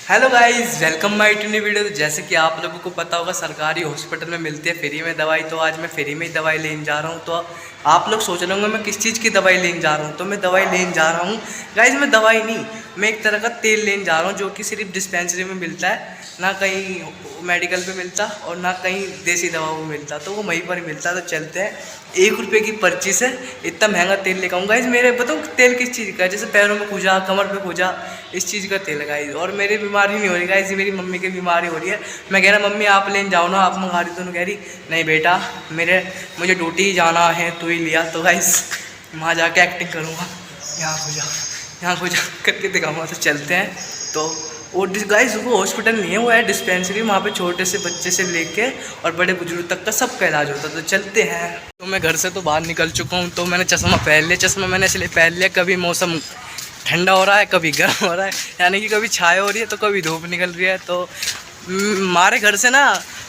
Hello guys, welcome my to new video. तो जैसे कि आप लोगों को पता होगा, सरकारी हॉस्पिटल में मिलती है फ्री में दवाई। तो आज मैं फ्री में ही दवाई लेने जा रहा हूँ। तो आप लोग सोच रहे होंगे मैं किस चीज़ की दवाई लेने जा रहा हूँ। तो मैं दवाई लेने जा रहा हूँ गाइस, मैं दवाई नहीं, मैं एक तरह का तेल लेने जा रहा हूँ जो कि सिर्फ डिस्पेंसरी में मिलता है, ना कहीं मेडिकल पे मिलता और ना कहीं देसी दवाओं में मिलता। तो वो वहीं पर ही मिलता। तो चलते हैं, 1 रुपये की पर्ची से इतना महंगा तेल लेकर आऊँगा। गाइस मेरे बताओ तेल किस चीज़ का है, जैसे पैरों में खुजा, कमर पे खुजा, इस चीज़ का तेल है गाइस। और मेरी बीमारी नहीं हो रही गाइस, मेरी मम्मी की बीमारी हो रही है। मैं कह रहा मम्मी आप लेने जाओ ना, आप मंगा रही। तो कह रही नहीं बेटा, मुझे ड्यूटी जाना है, तू ही लिया। तो गाइस वहाँ जाके एक्टिंग करूँगा, यहाँ खुजा, यहाँ खुजा करके दिखाऊँगा। तो चलते हैं। तो वो गाइस वो हॉस्पिटल नहीं है, वो है डिस्पेंसरी। वहाँ पे छोटे से बच्चे से लेके और बड़े बुजुर्ग तक का सबका इलाज होता है। तो चलते हैं। तो मैं घर से तो बाहर निकल चुका हूँ। तो मैंने चश्मा पहन लिया। चश्मा मैंने इसलिए पहन लिया, कभी मौसम ठंडा हो रहा है, कभी गर्म हो रहा है, यानी कि कभी छाया हो रही है तो कभी धूप निकल रही है। तो हमारे घर से ना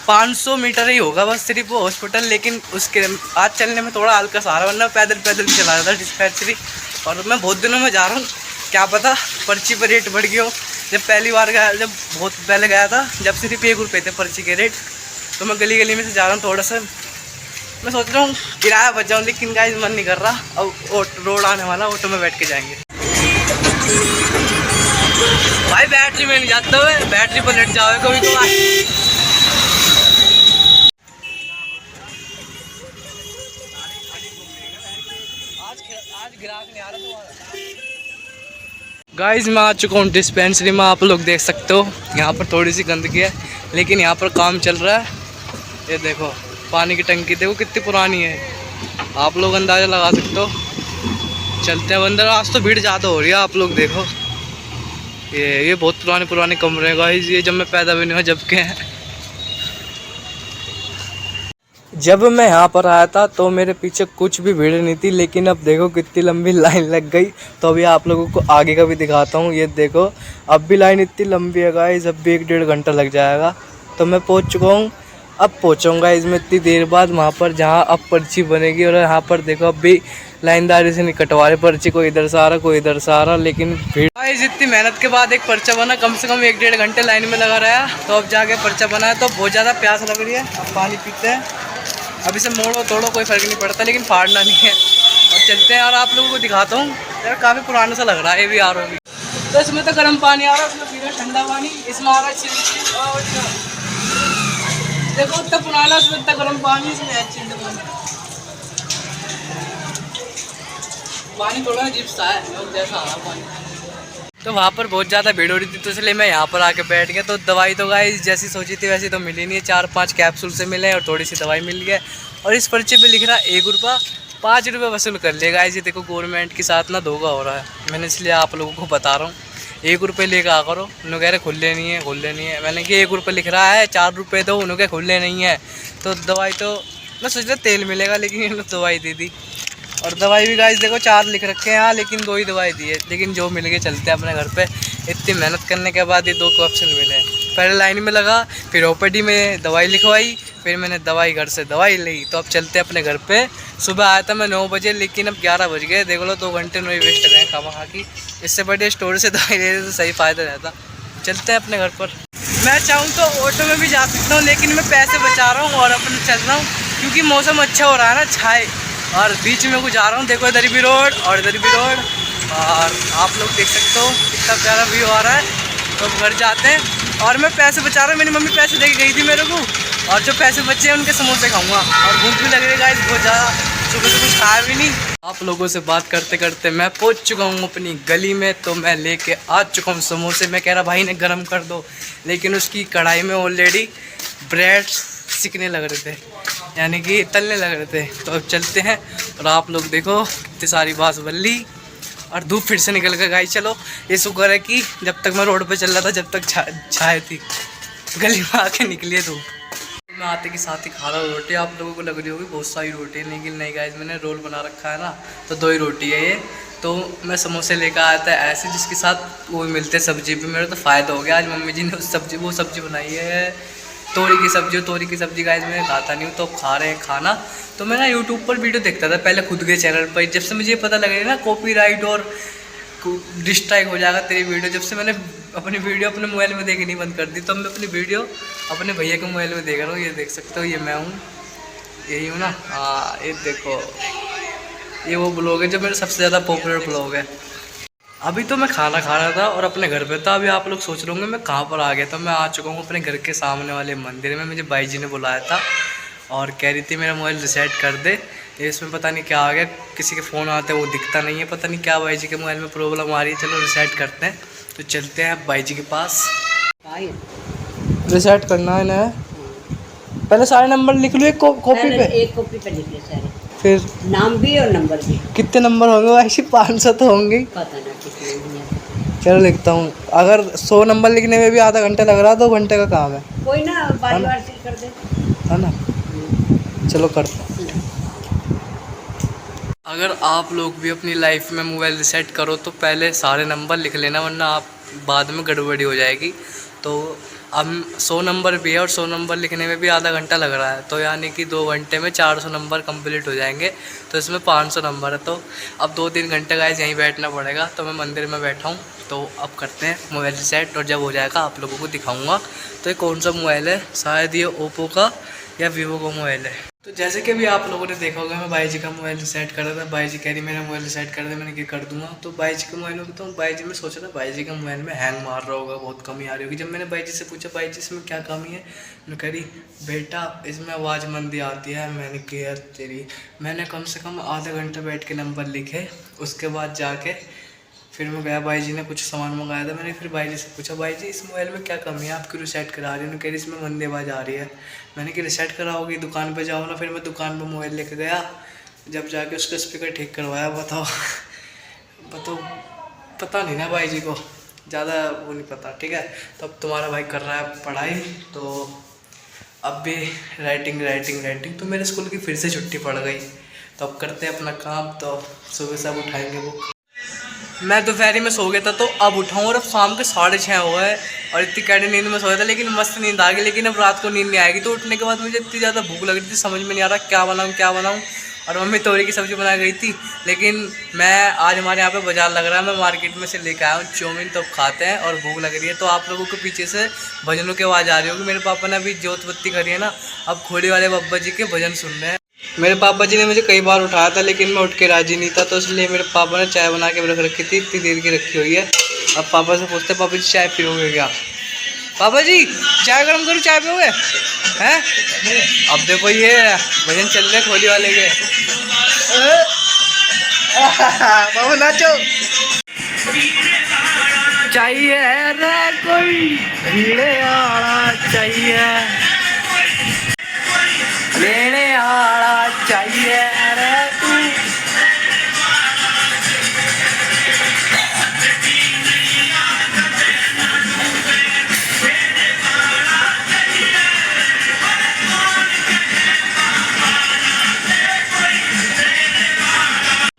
500 मीटर ही होगा बस सिर्फ वो हॉस्पिटल। लेकिन उसके आज चलने में थोड़ा हल्का सहारा, वरना पैदल पैदल चला रहा था डिस्पेंसरी। और मैं बहुत दिनों में जा रहा हूँ, क्या पता पर्ची पर रेट बढ़ गया हो। जब पहली बार गया, जब बहुत पहले गया था, जब सिर्फ 1 रुपये थे पर्ची के रेट। तो मैं गली गली में से जा रहा हूँ, थोड़ा सा मैं सोच रहा हूँ किराया बच जाऊँ, लेकिन गाइस मन नहीं कर रहा। अब रोड आने वाला, ऑटो में बैठ के जाएंगे। भाई बैटरी में नहीं जाता हुए, बैटरी पर लेट जाओ कभी कभार। आज ग्राहक नहीं आ रहा तुम्हारा। गाइस मैं आ चुका हूँ डिस्पेंसरी में। आप लोग देख सकते हो यहाँ पर थोड़ी सी गंदगी है, लेकिन यहाँ पर काम चल रहा है। ये देखो पानी की टंकी देखो कितनी पुरानी है, आप लोग अंदाज़ा लगा सकते हो। चलते हैं अंदर। आज तो भीड़ ज़्यादा हो रही है, आप लोग देखो। ये बहुत पुराने पुराने कमरे हैं गाइस, ये जब मैं पैदा भी नहीं हुआ जब के हैं। जब मैं यहाँ पर आया था तो मेरे पीछे कुछ भी भीड़ नहीं थी, लेकिन अब देखो कितनी लंबी लाइन लग गई। तो अभी आप लोगों को आगे का भी दिखाता हूँ। ये देखो अब भी लाइन इतनी लंबी है गाइस, अब भी 1-1.5 घंटा लग जाएगा। तो मैं पहुँच चुका हूँ, अब पहुँचूँगा इसमें इतनी देर बाद वहाँ पर जहाँ अब पर्ची बनेगी। और यहाँ पर देखो अब भी लाइनदारी से नहीं कटवा रहे पर्ची, कोई इधर से आ रहा कोई इधर से आ रहा। लेकिन भीड़ गाइस इतनी मेहनत के बाद एक पर्चा बना, कम से कम 1-1.5 घंटे लाइन में लगा रहा। तो अब जाके पर्चा बना है। तो बहुत ज़्यादा प्यास लग रही है, अब पानी पीते हैं। अब इसे मोड़ो तोड़ो कोई फ़र्क नहीं पड़ता, लेकिन फाड़ना नहीं है। और चलते हैं। और आप लोगों को दिखाता हूँ यार, काफ़ी पुराना सा लग रहा है ये भी यार। होगी तो इसमें तो गर्म पानी आ रहा है, उसमें पी रहा ठंडा पानी, इसमें आ रहा है चिल्ड। और देखो इतना पुराना, इसमें इतना गर्म पानी, इसमें है चिल्ड पानी थोड़ा अजीब सा है जैसा आ रहा पानी। तो वहाँ पर बहुत ज़्यादा भीड़ हो रही थी, तो इसलिए मैं यहाँ पर आके बैठ गया। तो दवाई तो गाइस जैसी सोची थी वैसी तो मिली नहीं है। 4-5 कैप्सूल से मिले और थोड़ी सी दवाई मिल गई। और इस पर्चे पे लिख रहा है 1 रुपया, 5 रुपये वसूल कर लिया गाइस। ये देखो गवर्नमेंट के साथ ना धोखा हो रहा है, मैंने इसलिए आप लोगों को बता रहा हूँ। 1 रुपये लेकर आ करो। उन्होंने कह रहे खुले नहीं है, खुले नहीं है। मैंने कि 1 रुपये लिख रहा है, 4 रुपये दो। उन्होंने कहा खुले नहीं है। तो दवाई तो मैं सोच रहा तेल मिलेगा, लेकिन इन्होंने दवाई दे दी। और दवाई भी गाइस देखो 4 लिख रखे हैं यहाँ, लेकिन 2 ही दवाई दी है। लेकिन जो मिल गए, चलते हैं अपने घर पे। इतनी मेहनत करने के बाद ये 2 कैप्सूल मिले। पहले लाइन में लगा, फिर ओपीडी में दवाई लिखवाई, फिर मैंने दवाई घर से दवाई ली। तो अब चलते हैं अपने घर पे। सुबह आया था मैं 9 बजे, लेकिन अब 11 बज गए। देख लो 2 घंटे नहीं वेस्ट गए खामा की। इससे बड़े स्टोर से दवाई ले तो सही फ़ायदा रहता। चलते हैं अपने घर पर। मैं चाहूँ तो ऑटो में भी जा सकता हूँ, लेकिन मैं पैसे बचा रहा हूँ और अपने चल रहा हूँ, क्योंकि मौसम अच्छा हो रहा है ना, छाए। और बीच में कुछ आ रहा हूँ, देखो इधर भी रोड और इधर भी रोड। और आप लोग देख सकते हो कितना प्यारा व्यू आ रहा है। तो घर जाते हैं। और मैं पैसे बचा रहा हूँ, मेरी मम्मी पैसे दे के गई थी मेरे को। और जो पैसे बचे हैं उनके समोसे खाऊंगा। और भूख भी लग रही है गाइस बहुत ज़्यादा, सुबह से कुछ खाया भी नहीं। आप लोगों से बात करते करते मैं पहुंच चुका हूं अपनी गली में। तो मैं लेके आ चुका हूं समोसे। मैं कह रहा भाई ने गरम कर दो, लेकिन उसकी कढ़ाई में ऑलरेडी ब्रेड सिकने लग रहे थे, यानी कि तलने लग रहे थे। तो अब चलते हैं। और आप लोग देखो इतनी सारी बास बल्ली और धूप फिर से निकल गई गाइस। चलो ये शुक्र है कि जब तक मैं रोड पे चल रहा था, जब तक छाए थी, गली में आके निकली है धूप। मैं आते के साथ ही खा रहा हूँ रोटी। आप लोगों को लग रही होगी बहुत सारी रोटी है, लेकिन नहीं गाइस, मैंने रोल बना रखा है ना, तो 2 ही रोटी है ये। तो मैं समोसे लेकर आया था ऐसे, जिसके साथ वो मिलते सब्जी भी। मेरा तो फ़ायदा हो गया। आज मम्मी जी ने वो सब्ज़ी बनाई है, तोरी की सब्जी। तोरी की सब्ज़ी गाइस मैंने खाता नहीं हूँ, तो खा रहे हैं खाना। तो मैं ना यूट्यूब पर वीडियो देखता था पहले खुद के चैनल पर। जब से मुझे पता लग रहा है ना कॉपीराइट और डिस्ट्राइक हो जाएगा तेरी वीडियो, जब से मैंने अपनी वीडियो अपने मोबाइल में देखनी बंद कर दी, तो मैं अपनी वीडियो अपने भैया के मोबाइल में देख रहा हूँ। ये देख सकते हो, ये मैं हूँ, यही हूँ ना। हाँ ये देखो, ये वो ब्लॉग है जो मेरा सबसे ज़्यादा पॉपुलर ब्लॉग है। अभी तो मैं खाना खा रहा था और अपने घर पे था। अभी आप लोग सोच रहे होंगे मैं कहाँ पर आ गया था। मैं आ चुका हूँ अपने घर के सामने वाले मंदिर में। मुझे भाई जी ने बुलाया था और कह रही थी मेरा मोबाइल रिसेट कर दे। इसमें पता नहीं क्या आ गया, किसी के फ़ोन आते हैं वो दिखता नहीं है, पता नहीं क्या भाई जी के मोबाइल में प्रॉब्लम आ रही है। चलो रिसेट करते हैं, तो चलते हैं भाई जी के पास। रिसेट करना है ना, पहले सारे नंबर लिख लो एक कॉपी पे। एक कॉपी पे लिख ले सारे, फिर नाम भी और नंबर भी। कितने नंबर होंगे वैसे? 500 तो होंगे, पता ना कितने हैं। चलो लिखता हूँ। अगर 100 नंबर लिखने में भी आधा घंटा लग रहा है, 2 घंटे का काम है। कोई ना, बार बार से कर दे, है ना। चलो करते हैं। अगर आप लोग भी अपनी लाइफ में मोबाइल रिसेट करो तो पहले सारे नंबर लिख लेना, वरना आप बाद में गड़बड़ी हो जाएगी। तो अब 100 नंबर भी है और 100 नंबर लिखने में भी आधा घंटा लग रहा है, तो यानी कि 2 घंटे में 400 नंबर कंप्लीट हो जाएंगे। तो इसमें 500 नंबर है, तो अब 2-3 घंटे गाइस यहीं बैठना पड़ेगा। तो मैं मंदिर में बैठा हूँ, तो अब करते हैं मोबाइल रिसेट, और जब हो जाएगा आप लोगों को दिखाऊँगा। तो ये कौन सा मोबाइल है, शायद ये ओप्पो का या वीवो का मोबाइल है। तो जैसे कि भी आप लोगों ने देखा होगा, मैं भाई जी का मोबाइल रिसेट कर रहा था। भाई जी कह रही मेरा मोबाइल रिसेट कर दे, मैंने क्या कर दूंगा। तो भाई जी के मोबाइल में बताऊँ, भाई जी में सोचा था भाई जी का मोबाइल में हैंग मार रहा होगा, बहुत कमी आ रही होगी। जब मैंने भाई जी से पूछा भाई जी इसमें क्या कमी है, मैं कह रही बेटा इसमें आवाज़ मंदी आती है। मैंने किया तेरी, मैंने कम से कम आधा घंटा बैठ के नंबर लिखे। उसके बाद जाके फिर मैं गया, भाई जी ने कुछ सामान मंगाया था। मैंने फिर भाई जी से पूछा भाई जी इस मोबाइल में क्या कमी है, आप क्यों रिसेट करा रही हो? कह रही इसमें मंदी आवाज़ आ रही है। मैंने कि रिसेट कराओगी, दुकान पे जाओ ना। फिर मैं दुकान पे मोबाइल लेके गया, जब जाके उसका स्पीकर ठीक करवाया। बताओ पता नहीं ना भाई जी को, ज़्यादा वो नहीं पता, ठीक है। तो अब तुम्हारा भाई कर रहा है पढ़ाई, तो अब भी राइटिंग। तो मेरे स्कूल की फिर से छुट्टी पड़ गई, तो अब करते हैं अपना काम। तो सुबह से अब उठाएंगे वो। मैं दोपहरी में सो गया था, तो अब उठाऊँ और अब शाम के 6:30 हुआ है और इतनी कैडी नींद में सोया था, लेकिन मस्त नींद आ गई। लेकिन अब रात को नींद नहीं आएगी। तो उठने के बाद मुझे इतनी ज़्यादा भूख लग रही थी, समझ में नहीं आ रहा क्या बनाऊँ। और मम्मी तोरी की सब्ज़ी बना गई थी, लेकिन मैं आज हमारे यहाँ पे बाज़ार लग रहा है, मैं मार्केट में से लेकर आया हूँ चाउमीन। तो अब खाते हैं और भूख लग रही है। तो आप लोगों को पीछे से भजनों की आवाज़ आ रही होगी। मेरे पापा ने अभी जोत बत्ती करी है ना, अब खोड़ी वाले बाबा जी के भजन सुन रहे हैं। मेरे पापा जी ने मुझे कई बार उठाया था, लेकिन मैं उठ के राजी नहीं था। तो इसलिए मेरे पापा ने चाय बना के रख रखी थी, इतनी देर की रखी हुई है। अब पापा से पूछते पापा जी चाय पियोगे क्या? पापा जी चाय गर्म करूँ, चाय पियोगे हैं? अब देखो ये भजन चल रहे खोली वाले के। बाबू नाचो। चाहिए रे कोई भीड़े आड़ा, चाहिए लेने आड़ा, चाहिए रे तू।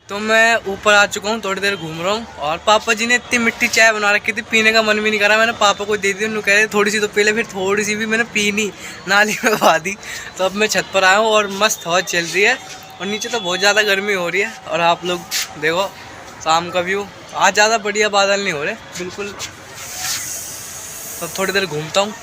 तो मैं ऊपर आ चुका हूँ, थोड़ी देर घूम रहा हूँ। और पापा जी ने इतनी मिट्टी चाय बना रखी थी, पीने का मन भी नहीं करा। मैंने पापा को दे दी, उन्होंने कह रहे थोड़ी सी तो पी ले। फिर थोड़ी सी भी मैंने पी नहीं, नाली में बहा दी। तो अब मैं छत पर आया हूँ और मस्त हवा चल रही है, और नीचे तो बहुत ज़्यादा गर्मी हो रही है। और आप लोग देखो शाम का व्यू, आज ज़्यादा बढ़िया बादल नहीं हो रहे बिल्कुल। तो थोड़ी देर घूमता हूँ।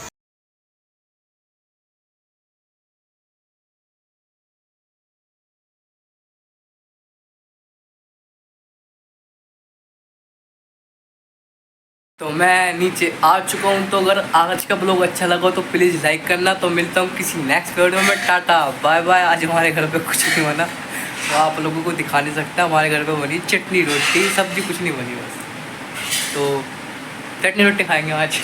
तो मैं नीचे आ चुका हूँ। तो अगर आज का ब्लॉग अच्छा लगा तो प्लीज़ लाइक करना। तो मिलता हूँ किसी नेक्स्ट वीडियो में। Tata bye bye. आज हमारे घर पे कुछ नहीं बना, तो आप लोगों को दिखा नहीं सकता। हमारे घर पे बनी चटनी रोटी, सब्जी, कुछ नहीं बनी बस। तो चटनी रोटी खाएंगे आज।